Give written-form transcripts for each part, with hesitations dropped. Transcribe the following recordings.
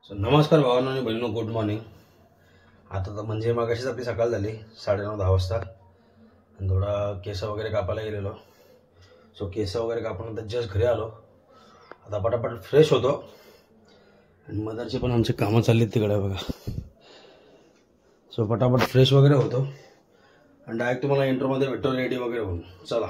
नमस्कार भावांनो आणि बहिणींनो, गुड मॉर्निंग। आता तर म्हणजे मगाशीच आपली सकाळ झाली 9:30-10 वाजता आणि थोडा केस वगैरे कापायला गेलेलो। सो केस वगैरे कापून आता जस्ट घरी आलो। आता पटापट फ्रेश होतो आणि मदरचे पण आमचे कामं चालली तिकडे बघा। सो पटापट फ्रेश वगैरे होतो आणि डायरेक्ट तुम्हाला इंट्रोमध्ये भेटतो रेडी वगैरे होऊन। चला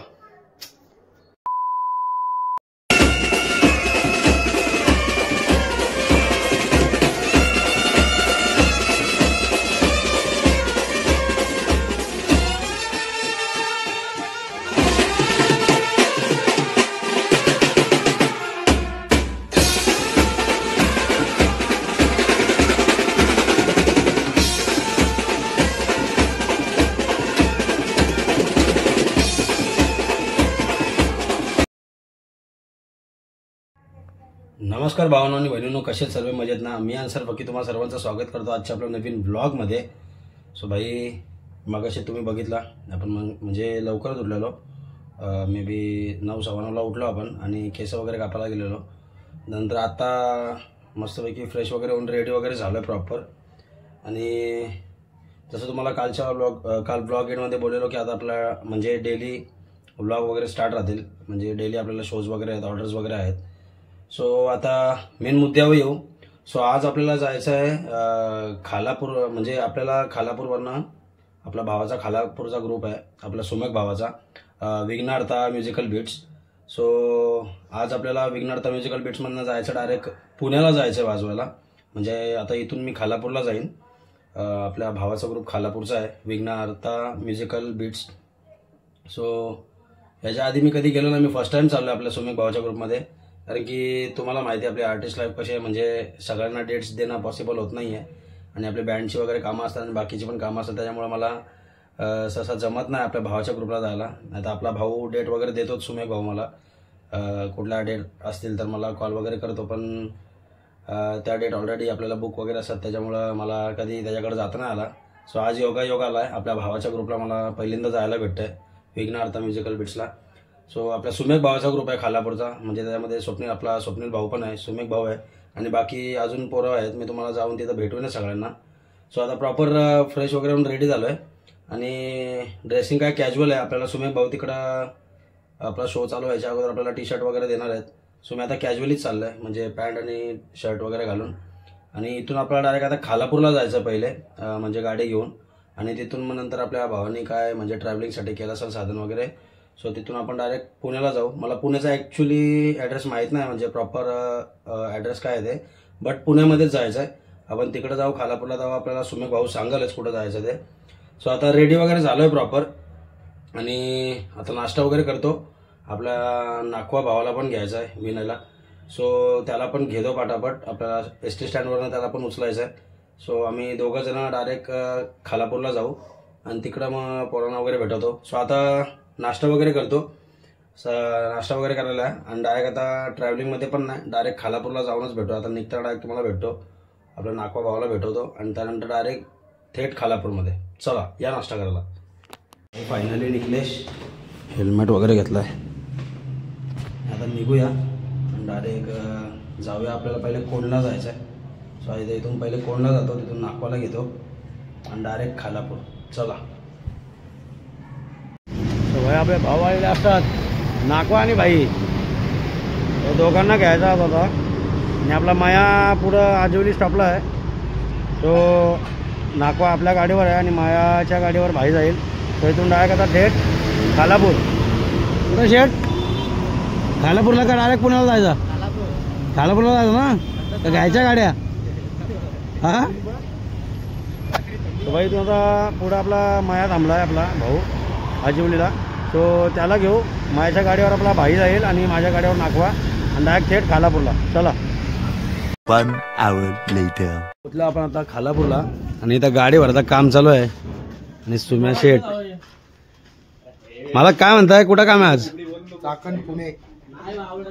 नमस्कार भावांनो आणि बहिणींनो, कसे सर्व मजेत ना। मी अन्सर फकी तुम्हाला सर्वांचं स्वागत करतो आजच्या आपल्या नवीन ब्लॉगमध्ये। सो भाई मगाशी तुम्ही बघितला आपण म्हणजे लवकरच उठलेलो, मे बी 9-9:15ला उठलो आपण आणि केस वगैरे कापायला गेलेलो। नंतर आता मस्तपैकी फ्रेश वगैरे होऊन रेडी वगैरे झालो प्रॉपर। आणि जसं तुम्हाला काल ब्लॉग एंडमध्ये बोललेलो की आता आपला म्हणजे डेली ब्लॉग वगैरे स्टार्ट राहतील, म्हणजे डेली आपल्याला शोज वगैरे आहेत, ऑर्डर्स वगैरे आहेत। सो आता मेन मुद्द्यावर येऊ। सो आज आपल्याला जायचं आहे खालापूर, म्हणजे आपल्याला खालापूरवरनं आपला भावाचा खालापूरचा ग्रुप आहे आपला सुमेक भावाचा, विघ्नार्था म्युझिकल बीट्स। सो आज आपल्याला विघ्नार्था म्युझिकल बीट्समधनं जायचं डायरेक्ट पुण्याला जायचं आहे वाजवायला। म्हणजे आता इथून मी खालापूरला जाईन, आपल्या भावाचा ग्रुप खालापूरचा आहे विघ्नार्था म्युझिकल बीट्स। सो याच्या आधी मी कधी गेलो ना, मी फर्स्ट टाइम चाललो आपल्या सुमेक भावाच्या ग्रुपमध्ये। कारण की तुम्हाला माहिती आहे आपली आर्टिस्ट लाईफ कशी आहे, म्हणजे सगळ्यांना डेट्स देणं पॉसिबल होत नाही आहे आणि आपल्या बँडची वगैरे कामं असतात आणि बाकीची पण कामं असतात, त्याच्यामुळे मला सहसा जमत नाही आपल्या भावाच्या ग्रुपला जायला। नाही तर आपला भाऊ डेट वगैरे देतोच, सुमेक भाऊ मला कुठल्या डेट असतील तर मला कॉल वगैरे करतो, पण त्या डेट ऑलरेडी आपल्याला बुक वगैरे असतात, त्याच्यामुळं मला कधी त्याच्याकडे जाता नाही आला। सो आज योगायोग आला आहे, आपल्या भावाच्या ग्रुपला मला पहिल्यांदा जायला भेटतं आहे विघ्नार्था म्युझिकल बीट्सला। सो आपल्या सुमेक भावाचा ग्रुप आहे खालापूरचा, म्हणजे त्याच्यामध्ये स्वप्नील भाऊ पण आहे, सुमेक भाऊ आहे आणि बाकी अजून पोरं आहेत। मी तुम्हाला जाऊन तिथं भेटून सगळ्यांना। सो आता प्रॉपर फ्रेश वगैरे होऊन रेडी झालो आहे आणि ड्रेसिंग काय कॅज्युअल आहे। आपल्याला सुमेक भाऊ तिकडं आपला शो चालू व्हायच्या अगोदर आपल्याला टी शर्ट वगैरे देणार आहेत। सो मी आता कॅज्युअलीच चाललं आहे, म्हणजे पॅन्ट आणि शर्ट वगैरे घालून। आणि इथून आपल्याला डायरेक्ट आता खालापूरला जायचं पहिले, म्हणजे गाडी घेऊन, आणि तिथून मग नंतर आपल्या भावानी काय म्हणजे ट्रॅव्हलिंगसाठी केलं असेल साधन वगैरे। सो तिथून आपण डायरेक्ट पुण्याला जाऊ। मला पुण्याचा ॲक्च्युली ॲड्रेस माहीत नाही, म्हणजे प्रॉपर ॲड्रेस काय आहे ते, बट पुण्यामध्येच जायचं आहे आपण। तिकडे जाऊ खालापूरला जाऊ, आपल्याला सुमेक भाऊ सांगालच कुठं जायचं ते। सो आता रेडी वगैरे झालो आहे प्रॉपर आणि आता नाश्ता वगैरे करतो। आपल्या नाखवा भावाला पण घ्यायचा आहे विनायला, सो त्याला पण घेतो पटापट। आपल्याला एस टी स्टँडवरनं त्याला पण उचलायचं आहे। सो आम्ही दोघं जण डायरेक्ट खालापूरला जाऊ आणि तिकडं मग पोरांना वगैरे भेटवतो। सो आता नाश्ता वगैरे करतो, नाश्ता वगैरे करायला आहे आणि डायरेक्ट आता ट्रॅव्हलिंगमध्ये पण नाही, डायरेक्ट खालापूरला जाऊनच भेटतो। आता निघता डायरेक्ट तुम्हाला भेटतो, आपल्या नाखवा भावाला भेटवतो आणि त्यानंतर डायरेक्ट थेट खालापूरमध्ये। चला या नाश्ता करायला। फायनली निघलेश, हेल्मेट वगैरे घेतला आहे, आता निघूया आणि डायरेक्ट जाऊया। आपल्याला पहिले कोंडला जायचं आहे। सो इथून पहिले कोंडला जातो, तिथून नाखवाला घेतो आणि डायरेक्ट खालापूर। चला भाई आपले भाऊ आलेले असतात, नाखवा आणि भाई, तो दोघांना घ्यायचा होता आणि आपला माया पुढं आजिवली स्टॉपला आहे। तो नाखवा आपल्या गाडीवर आहे आणि मायाच्या गाडीवर भाई जाईल। तो इथून डायरेक्ट आता थेट खालापूर। कुठं शेट? खालापूरला का डायरेक्ट पुण्याला जायचं? खालापूरला जायचं ना, तर घ्यायच्या गाड्या। हां तो भाई इथून आता पुढं आपला माया थांबला आहे, आपला भाऊ आजिवलीला। सो त्याला घेऊ, माझ्या गाडीवर आपला भाई जाईल आणि माझ्या गाडीवर नाखवा आणि डायरेक्ट थेट खालापूरला। चला 1 hour later पोचलो आपण आता खालापूरला आणि इथं गाडीवर आता काम चालू आहे आणि सुम्या शेठ मला काय म्हणताय, कुठं काम आहे आज? पुणे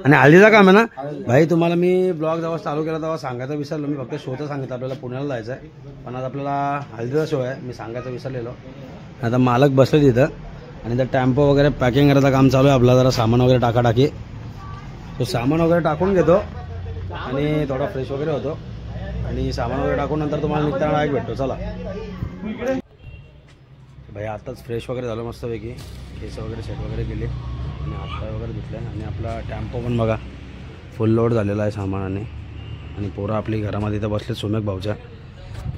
आणि हल्दीचं काम आहे ना भाई? तुम्हाला मी ब्लॉग जेव्हा चालू केला तेव्हा सांगायचं विसरलो, मी फक्त शोचं सांगितलं आपल्याला पुण्याला जायचं आहे, पण आज आपल्याला हल्दीचा शो आहे, मी सांगायचं विसरलेलो। आता मालक बसले तिथं आणि त्या टेम्पो वगैरे पॅकिंग करायचं काम चालू आहे आपला, जरा सामान वगैरे टाकाटाकी। तो सामान वगैरे टाकून घेतो आणि थोडा फ्रेश वगैरे होतो आणि सामान वगैरे टाकून नंतर तुम्हाला निघताना डायरेक्ट भेटतो. चला भाई आताच फ्रेश वगैरे झालं मस्तपैकी, केस वगैरे सेट वगैरे केले आणि हातपाय वगैरे धुतले आणि आपला टेम्पो पण बघा फुल लोड झालेला आहे सामानाने आणि पोरं आपली घरामध्ये इथं बसले सुमेक भाऊच्या.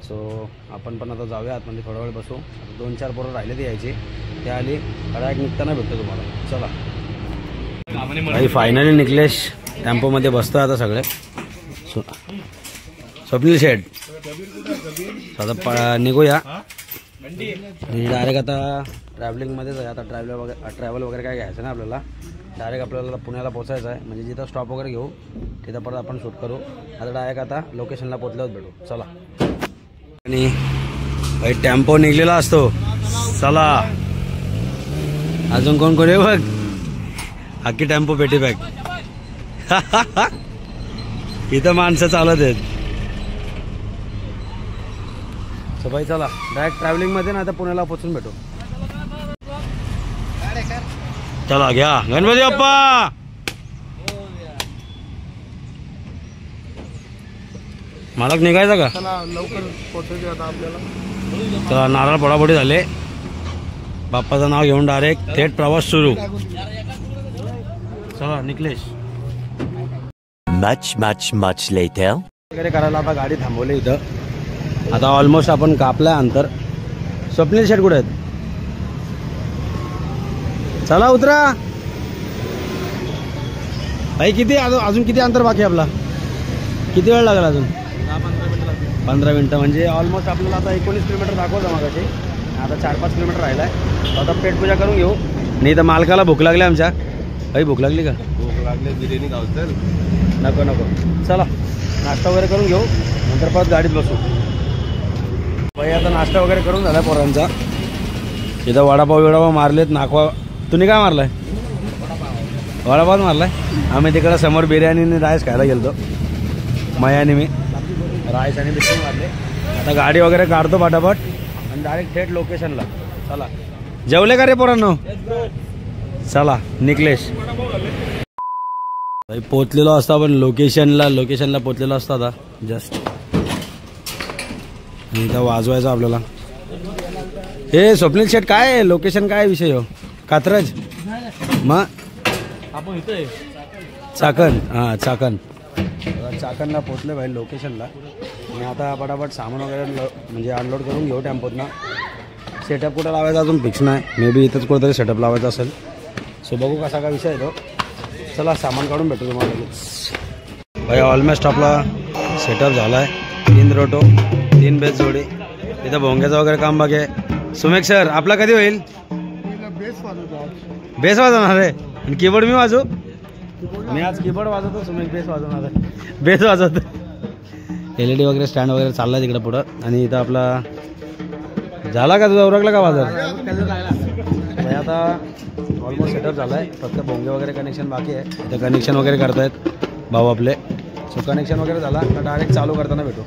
सो आपण पण आता जाऊया आतमध्ये, थोडा वेळ बसू. 2-4 पोरं राहिले ते यायचे, ते आली डायरेक्ट निघताना भेटतो तुम्हाला. चला भाई फायनली निकलेश टेम्पोमध्ये बसतो आता सगळे. स्वप्नील शेठ आता निघूया आणि डायरेक्ट आता ट्रॅव्हलिंगमध्येच आहे. आता ट्रॅव्हल वगैरे काय घ्यायचं ना आपल्याला, डायरेक्ट आपल्याला पुण्याला पोचायचं आहे. म्हणजे जिथं स्टॉप वगैरे घेऊ तिथं परत आपण शूट करू. आता डायरेक्ट आता लोकेशनला पोचल्यावर भेटू. चला आणि भाई टेम्पो निघलेला असतो. चला अजून कोण कोण आहे बघ, अख्खी टेम्पो पेटी बॅग. इथं माणसं चालत आहेत. सो भाई चला डायरेक्ट ट्रॅव्हलिंगमध्ये ना आता पुण्याला पोचून भेटू. चला घ्या गणपती बाप्पा. मालक निघायचा का? लवकर पोहोचायचं आता आपल्याला. चला नारळ फोडाफोडी झाले, बाप्पाचं नाव घेऊन डायरेक्ट थेट प्रवास सुरू. चला निकलेश. Much later. वगैरे करायला आता गाडी थांबवली इथं. आता ऑलमोस्ट आपण कापलाय अंतर. स्वप्नील शेट कुठे आहेत? चला उतरा भाई. किती अजून किती अंतर बाकी आपला? किती वेळ लागेल अजून? 15 मिनटं. म्हणजे ऑलमोस्ट आपल्याला आता 19 किलोमीटर दाखवतं मागाशी. आता 4-5 किलोमीटर राहिला आहे. आता पेटपूजा करून घेऊ. नाही तर मालकाला भूक लागली आमच्या. भाई भूक लागली का? भूक लागली, बिर्याणी गावचं. नको नको, चला नाश्ता वगैरे करून घेऊ, नंतर परत गाडीत बसू. भाई आता नाश्ता वगैरे करून झाला पोरांचा. इथं वडापाव मारलेत. नाखवा तुम्ही काय मारलाय? वडापाव मारलाय. आम्ही तिकडं समोर बिर्याणी आणि राईस खायला गेलतो. मयाने मी राईस आणि बिर्याणी मारले. आता गाडी वगैरे काढतो फटाफट आणि डायरेक्ट थेट लोकेशनला. चला जेवले का रे पोरांनो? चला निकलेश. भाई पोचलेलो असतो आपण लोकेशनला पोचलेलो असतो आता जस्ट. इथं वाजवायचं आपल्याला. हे स्वप्नील शेट काय लोकेशन काय विषय हो? कात्रज मग आपण इथे चाकण. हां चाकणला पोचले भाई लोकेशनला. आणि आता पटापट सामान वगैरे म्हणजे अनलोड करून घेऊ टेम्पोतनं. सेटअप कुठं लावायचा अजून फिक्स नाही. मे बी इथंच कुठंतरी सेटअप लावायचा असेल. सो बघू कसा काय विषय आहे तो. चला सामान काढून भेटू तुम्हाला भाई. ऑलमोस्ट आपला सेटअप झाला आहे. 3 रोटो 3 बेस जोडी. इथं भोंग्याचं वगैरे काम बघे. सुमेक सर आपला कधी होईल? बेस वाजवणार आहे आणि कीबोर्ड मी वाजू. मी आज कीबोर्ड वाजवतो, सुमेक बेस वाजवणार आहे. बेस वाजवतो. LED वगैरे स्टँड वगैरे चालला तिकडे पुढं. आणि इथं आपला झाला का तुझा उरकला का बाजार? भाई आता ऑलमोस्ट सेटअप झाला आहे. फक्त भोंगे वगैरे कनेक्शन बाकी आहे. इथं कनेक्शन वगैरे करतायत भाऊ आपले. सो कनेक्शन वगैरे झाला तर डायरेक्ट चालू करताना भेटू.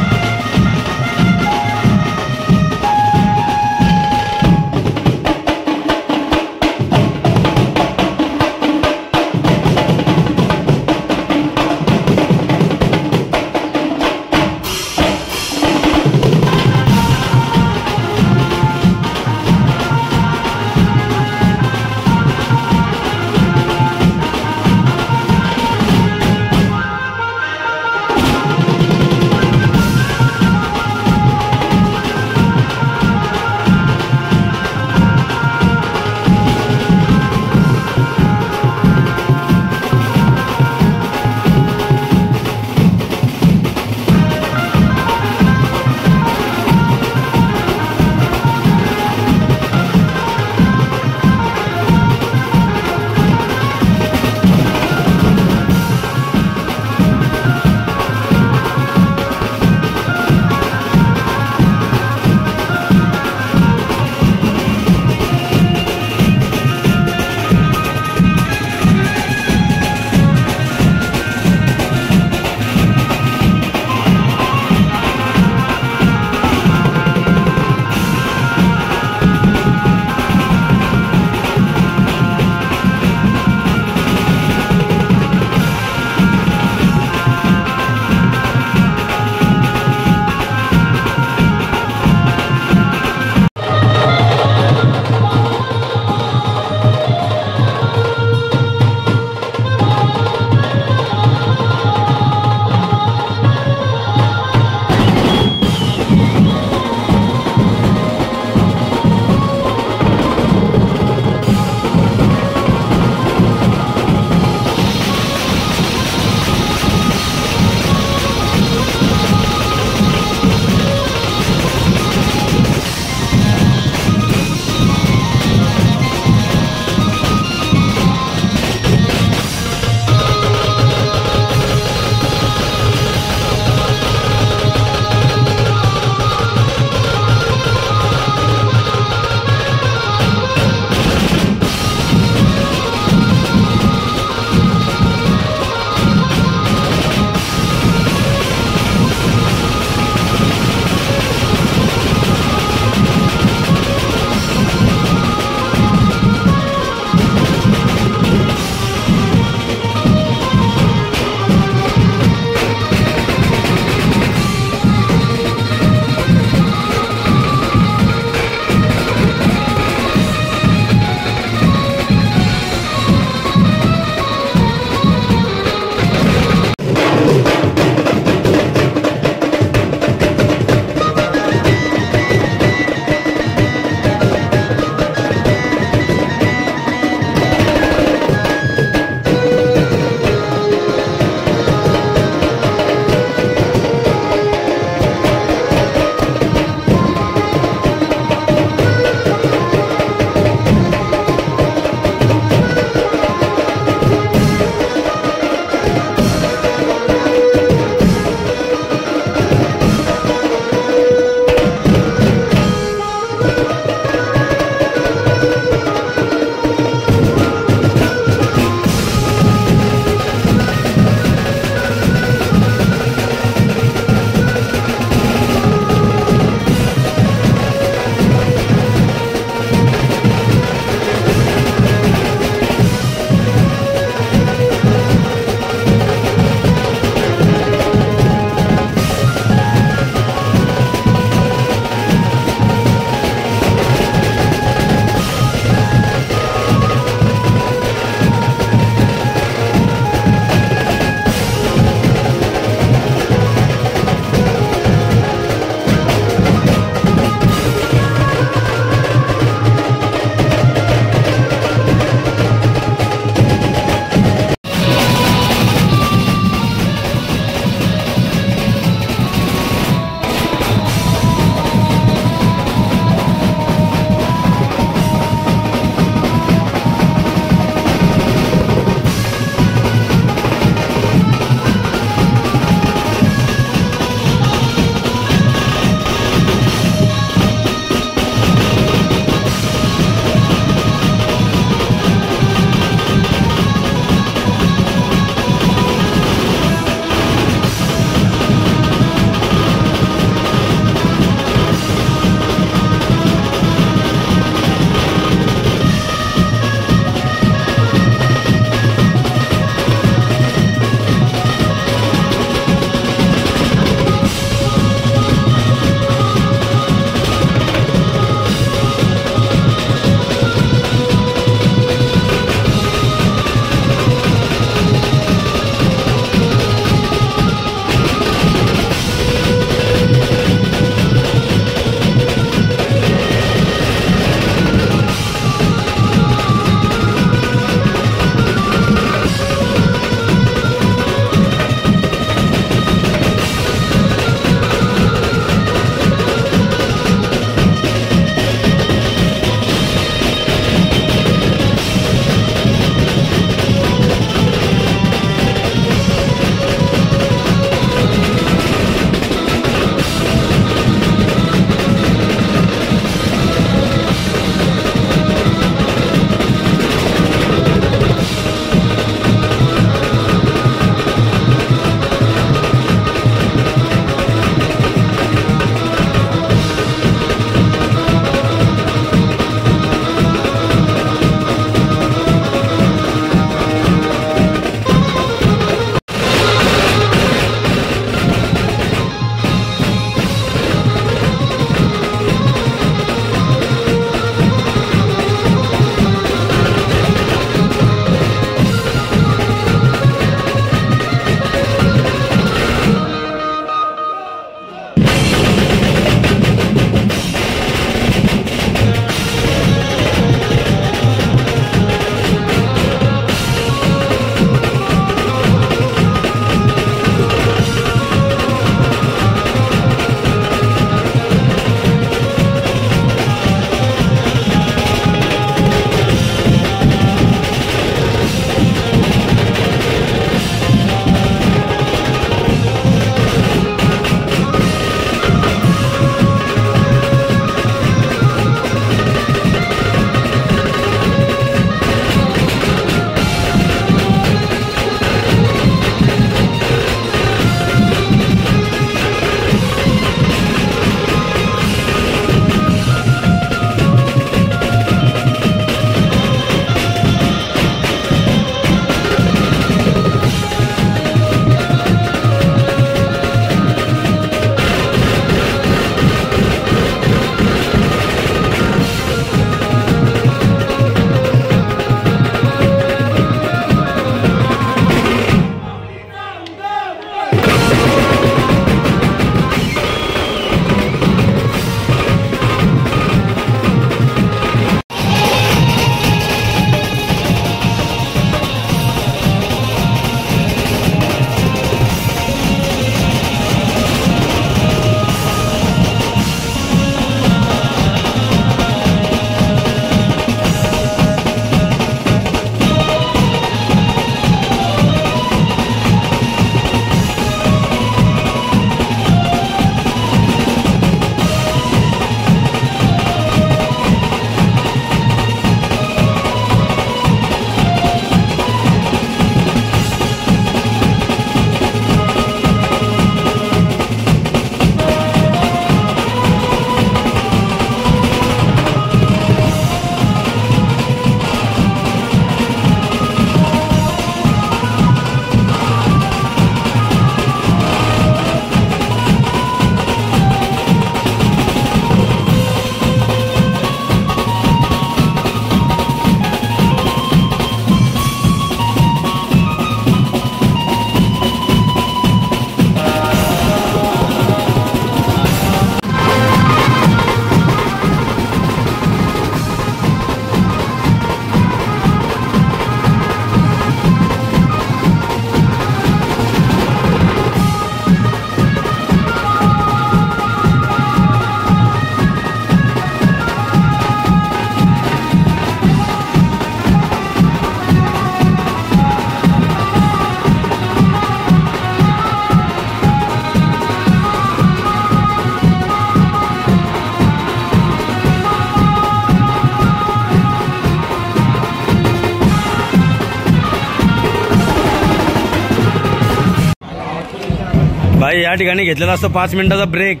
भाई या ठिकाणी घेतलेला असतो 5 मिनिटाचा ब्रेक.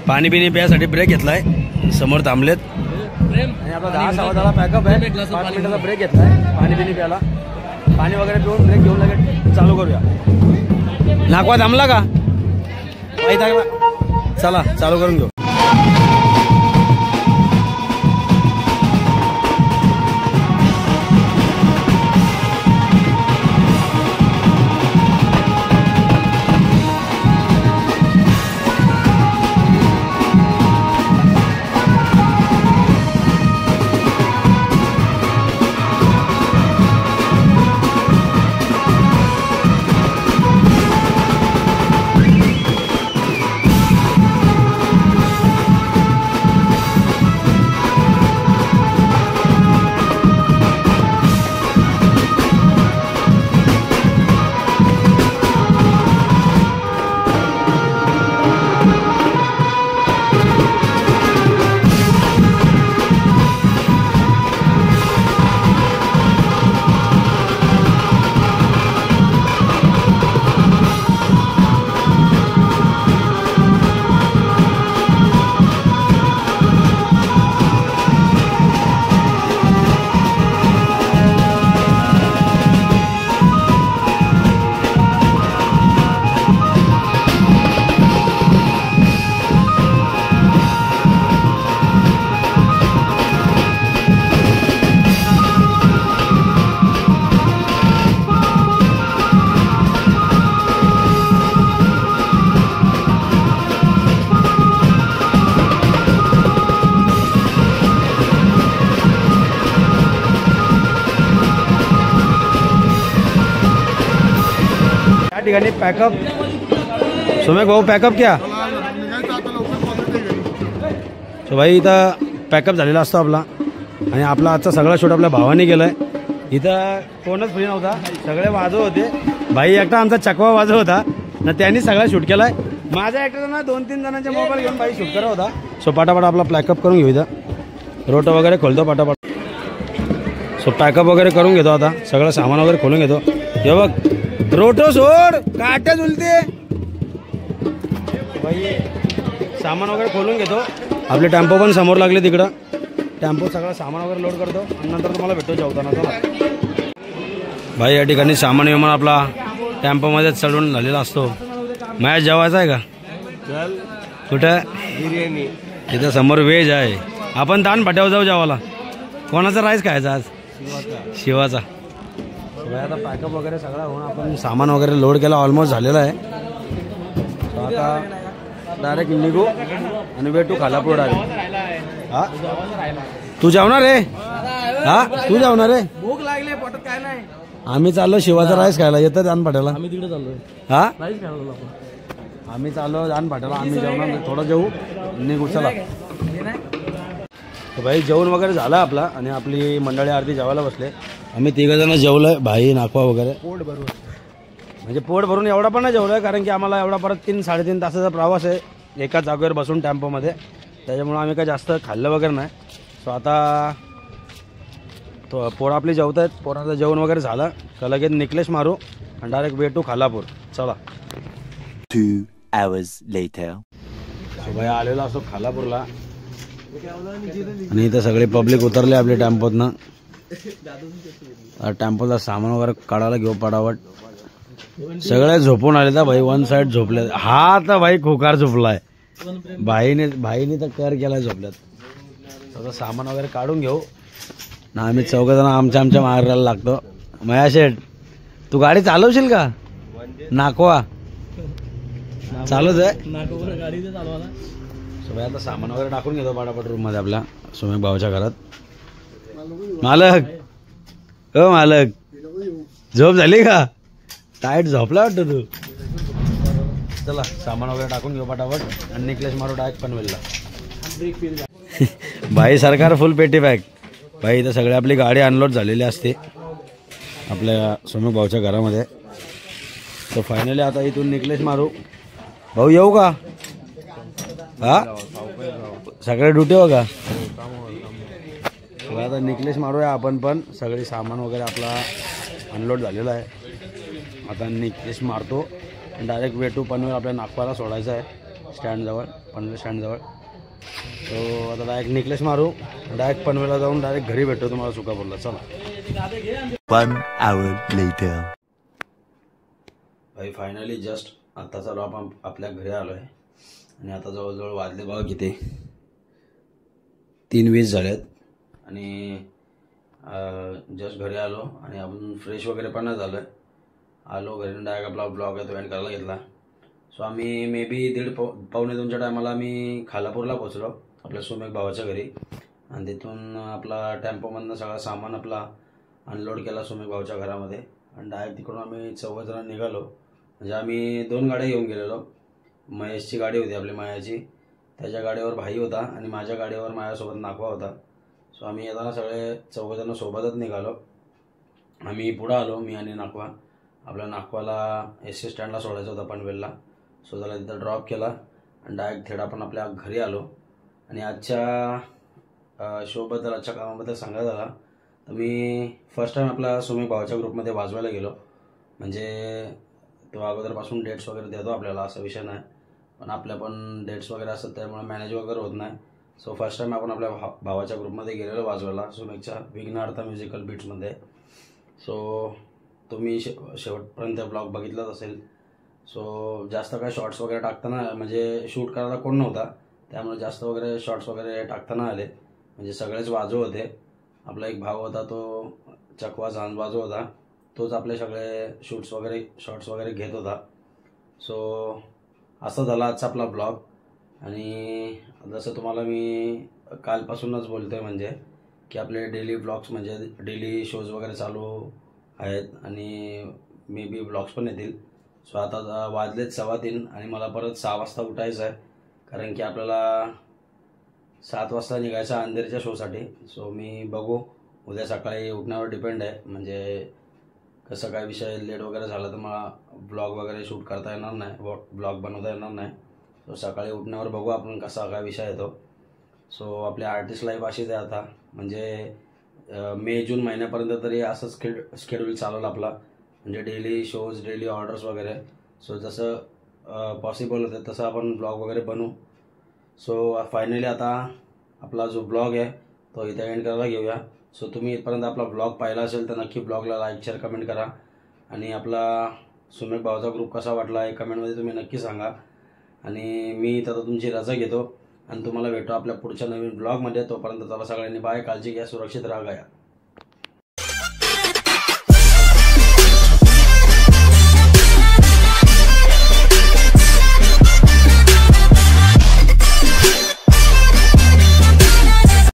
पाणी पिणी प्यायसाठी ब्रेक घेतलाय. समोर थांबलेत आणि आपला 10-10 पॅकअप आहे. 5 मिनिटाचा ब्रेक घेतलाय पाणी पिणी प्यायला. पाणी वगैरे पिऊन ब्रेक घेऊन लगेच चालू करूया. नाकवा थांबला का? चला चालू करून घेऊ. ठिकाणी पॅकअप. सुमेक भाऊ पॅकअप क्या? सो भाई इथं पॅकअप झालेला असतो आपला. आणि आपला आजचा सगळा शूट आपल्या भावाने केलाय. इथं कोणच फ्री नव्हता, सगळे वाजव होते. भाई एकटा आमचा चकवा वाजव होता ना, त्यांनी सगळा शूट केलाय. माझ्या एकट्यानं 2-3 जणांचे मोबाईल घेऊन भाई शूट करत होता. सो पाटापाट आपला पॅकअप करून घेऊ. इथं रोट वगैरे खोलतो पाटापाट. सो पॅकअप वगैरे करून घेतो. आता सगळं सामान वगैरे खोलून घेतो. हे बघ रोटो सोड काट्या झुलते भाई. सामान वगैरे खोलून घेतो. आपले टेम्पो पण समोर लागले तिकडं. टेम्पो सगळं सामान वगैरे लोड करतो आणि नंतर तुम्हाला भेटतो जेवताना. चला भाई या ठिकाणी सामान विमान आपला टेम्पोमध्ये चढून झालेला असतो. मॅच जेवायचा आहे का? कुठं? बिर्याणी तिथं समोर व्हेज आहे. आपण ताण भट्यावर जाऊ जेवायला. कोणाचा राईस खायचा आज? शिवाचा. आता पॅकअप वगैरे सगळा होऊन आपण सामान वगैरे लोड केला. ऑलमोस्ट झालेला आहे. आता डायरेक्ट निघू आणि वेटू खालापूर डायरेक्ट. हा तू जेवणार रे? हा तू जेवणार रे? भूक लागली पोटात काय नाही. आम्ही चाललो शिवाचा राईस खायला. येतं दान पाट्याला? आम्ही तिकडे चाललोय हा राईस खायला आपण. आम्ही चाललो दान पाट्याला. आम्ही जेवणार थोडं जेवू निघू. चला भाई जेवण वगैरे झालं आपला आणि आपली मंडळी आरती जेवायला बसले. आम्ही 3 जण जेवलोय. भाई नाकवा वगैरे पोट भरून म्हणजे पोट भरून एवढा पण नाही जेवलोय, कारण की आम्हाला एवढा परत 3-3.5 तासाचा प्रवास आहे एका जागेवर बसून टेम्पोमध्ये. त्याच्यामुळे आम्ही काही जास्त खाल्लं वगैरे नाही. सो आता तो पोरं आपली जेवत आहेत. पोराचं जेवण वगैरे झालं का लगेच निकलेश मारू आणि डायरेक्ट वेटू खालापूर. चला 2 hours later. सो भाई आलेला असतो खालापूरला आणि इथं सगळे पब्लिक उतरले आपल्या टेम्पोतनं. टेम्पोला सामान वगैरे काढायला घेऊ पटावट. सगळे झोपून आले तर भाई. 1 साइड झोपले. हा तर भाई खोकार झोपलाय. भाईने तर कर केलाय झोपल्यात. आता सामान वगैरे काढून घेऊ ना. आम्ही 4 जण आमच्या मारायला लागतो. मया शेठ तू गाडी चालवशील का? नाकवा चालूच आहे गाडी चालवायला. सगळं आता सामान वगैरे टाकून घेतो पाटापट रूममध्ये आपल्या सुमेक भाऊच्या घरात. मालक हो मालक झोप झाली का? टाईट झोपला वाटतं तू. चला सामान वगैरे टाकून घेऊ पटापट आणि निकलेश मारू डायरेक्ट पनवेलला. भाई सरकार फुल पेटी बॅग. भाई इथं सगळे आपली गाडी अनलोड झालेली असते आपल्या सुमेक भाऊच्या घरामध्ये. तर फायनली आता इथून निकलेश मारू. भाऊ येऊ का? हा सगळे ड्युटी हो का? आता निकलेश मारूया आपण पण. सगळे सामान वगैरे आपला अनलोड झालेला आहे. आता निकलेश मारतो डायरेक्ट वे टू पनवेल आपल्या नागपाला सोडायचं आहे स्टँडजवळ, पनवेल स्टँडजवळ. तो आता डायरेक्ट नेकलेस मारू, डायरेक्ट पनवेलला जाऊन डायरेक्ट घरी भेटतो तुम्हाला सुकापूरला. चला. 1 hour later. भाई फायनली जस्ट आत्ता चालू आपण आपल्या घरी आलो आहे आणि आता जवळजवळ वाजले बघा किती 3:20 झालेत आणि जस्ट घरी आलो आणि आपण फ्रेश वगैरे पण नाही झालो आहे. आलो घरी डायरेक्ट आपला ब्लॉग आहे तो एंड करायला घेतला. सो आम्ही मे बी पावणे 2च्या टायमाला आम्ही खालापूरला पोचलो आपल्या सुमेक भावाच्या घरी आणि तिथून आपला टेम्पोमधनं सगळा सामान आपला अनलोड केला सुमेक भावाच्या घरामध्ये आणि डायरेक्ट तिकडून आम्ही 4 जण निघालो. म्हणजे आम्ही 2 गाड्या घेऊन गेलेलो. महेशची गाडी होती आपली मायाची, त्याच्या गाडीवर भाई होता आणि माझ्या गाडीवर माझ्यासोबत नाखवा होता. सो आम्ही येताना सगळे 4 जण सोबतच निघालो. आम्ही पुढं आलो, मी आणि नाखवा. आपल्या नाखवाला एस सी स्टँडला सोडायचं होतं पनवेलला. सो त्याला तिथं ड्रॉप केला आणि डायरेक्ट थेट आपण आपल्या घरी आलो. आणि आजच्या शोबद्दल, आजच्या कामाबद्दल सांगायचं झाला तर मी फर्स्ट टाईम आपल्या सुमेक भावाच्या ग्रुपमध्ये वाजवायला गेलो. म्हणजे तो अगोदरपासून डेट्स वगैरे देतो आपल्याला, असा विषय नाही, पण आपल्या पण डेट्स वगैरे असतात त्यामुळे मॅनेज वगैरे होत नाही. सो फर्स्ट टाईम आपण आपल्या भावाच्या ग्रुपमध्ये गेलेलो वाजवायला सुमेकच्या विघ्नहर्ता म्युझिकल बीट्समध्ये. सो तुम्ही शेवटपर्यंत ब्लॉग बघितलाच असेल. सो जास्त काय शॉर्ट्स वगैरे टाकताना, म्हणजे शूट करायला कोण नव्हता त्यामुळे जास्त वगैरे शॉर्ट्स वगैरे टाकताना आले. म्हणजे सगळेच वाजव होते. आपला एक भाव होता तो चकवा झांज वाजव होता, तोच आपले सगळे शूट्स वगैरे शॉर्ट्स वगैरे घेत होता. सो असा झाला आजचा आपला ब्लॉग. आणि जसं तुम्हाला मी कालपासूनच बोलतो आहे म्हणजे की आपले डेली ब्लॉग्स म्हणजे डेली शोज वगैरे चालू आहेत आणि मे बी ब्लॉग्स पण येतील. सो आता वाजलेत 3:15 आणि मला परत 6 वाजता उठायचं आहे कारण की आपल्याला 7 वाजता निघायचं अंधेरीच्या शोसाठी. सो मी बघू, उद्या सकाळी उठण्यावर डिपेंड आहे. म्हणजे कसं काय विषय लेट वगैरे झाला तर मला ब्लॉग वगैरे शूट करता येणार नाही, ब्लॉग बनवता येणार नाही. सो सकाळी उठण्यावर बघू आपण कसा काय विषय येतो. सो आपली आर्टिस्ट लाईफ अशीच आहे आता, म्हणजे मे जून महिन्यापर्यंत तरी असंच स्केड्यूल चालवलं आपला, म्हणजे डेली शोज, डेली ऑर्डर्स वगैरे. सो जसं पॉसिबल होतं तसं आपण ब्लॉग वगैरे बनवू. सो फायनली आता आपला जो ब्लॉग आहे तो इथे एंड करायला घेऊया. सो तुम्ही इथपर्यंत आपला ब्लॉग पाहिला असेल तर नक्की ब्लॉगला लाईक, शेअर, कमेंट करा. आणि आपला सुमेक भावाचा ग्रुप कसा वाटला हे कमेंटमध्ये तुम्ही नक्की सांगा. आणि मी आता तुमची रजा घेतो आणि तुम्हाला भेटतो आपल्या पुढच्या नवीन ब्लॉगमध्ये. तोपर्यंत चला सगळ्यांनी बाय, काळजी घ्या, सुरक्षित राहा.